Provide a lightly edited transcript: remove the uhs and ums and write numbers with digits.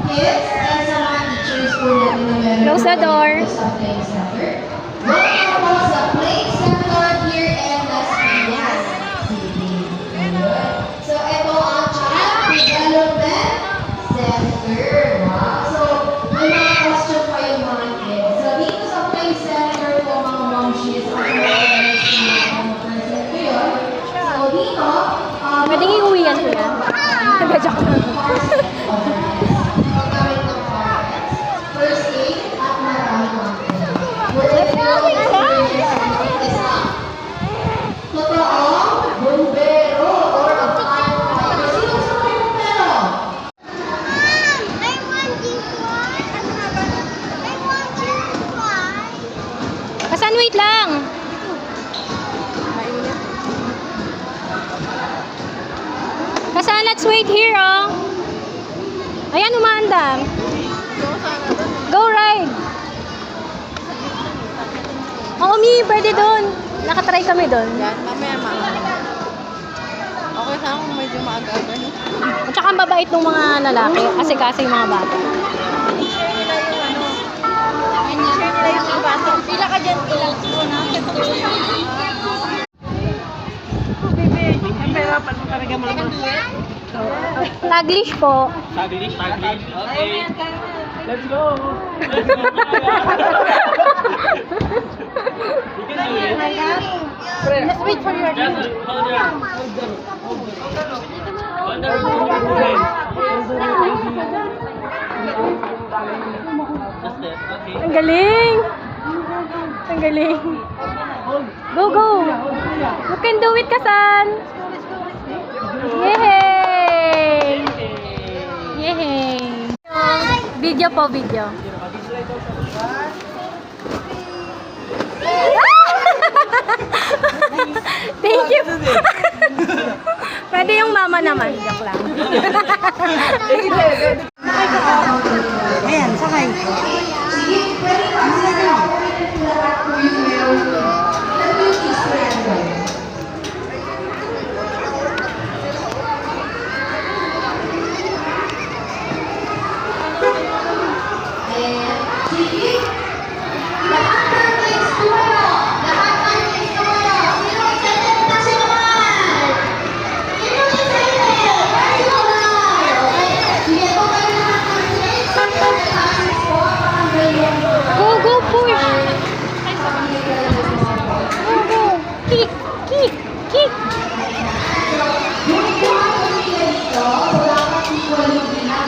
kids and sa mga teachers po natin na meron. Close the door. Sa playing center. Welcome po sa playing center here in Las Piñas City. So, ito ang Child Development Center. Wow. So, may mga question pa yung mga kids. So, dito sa playing center po mga momshies, ang mga present ko yun. So, dito, Pwedeng iuwi yan sila. Nag-joke lang. paggamit ng parents, first aid, at maraming mga totoong bumbero or a firefighter. Sino gusto ko yung bumbero? I want this one. I want this one. Kasan, wait lang. Kasan, let's wait here, oh. Ayan, umaandam. Go ride. Oo, Mi, pwede doon. Nakatry kami doon. Yan, mamaya okay sa kung medyo maaga-aga, no? At saka ang babait ng mga lalaki, kasi yung mga bata. I-share nila yung ano. I-share nila yung ibato. Pila ka dyan, ilang kilo na. Bebe, pahirapan mo talaga mama. Taglish po. Taglish. Okay. Let's go. You can do it. Let's wait for your Just hold on. Hold on. Just it. Okay. Ang galing! Ang galing! Go, go! You can do it, Kasan! Yay! Yay! Video po, video. Thank you! Pwede yung mama naman. Joke lang. Ayan, sakay.